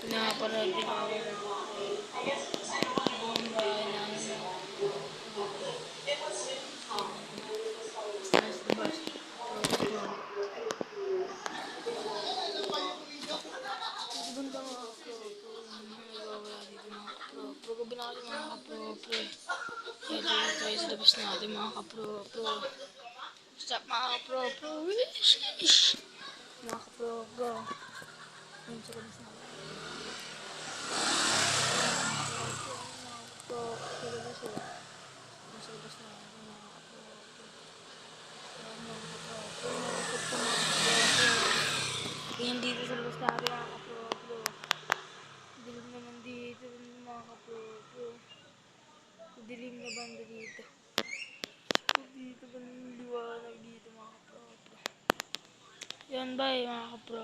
Pinapanood din ako buong bahay namin na nasa labas. Banda mga kapro, nagwawala dito mga kapro. Kabinakali mga kapro. Kaya dito tayo sa labas natin mga kapro. Stop mga kapro. Mga kapro. Ayun sa labas natin. Sa labas natin mga kapro. Yan dito sa labas natin mga kapro. Dilim naman dito mga kapro. Dilim na banda dito. Dito ba liwanag dito mga kapro. Yan ba mga kapro.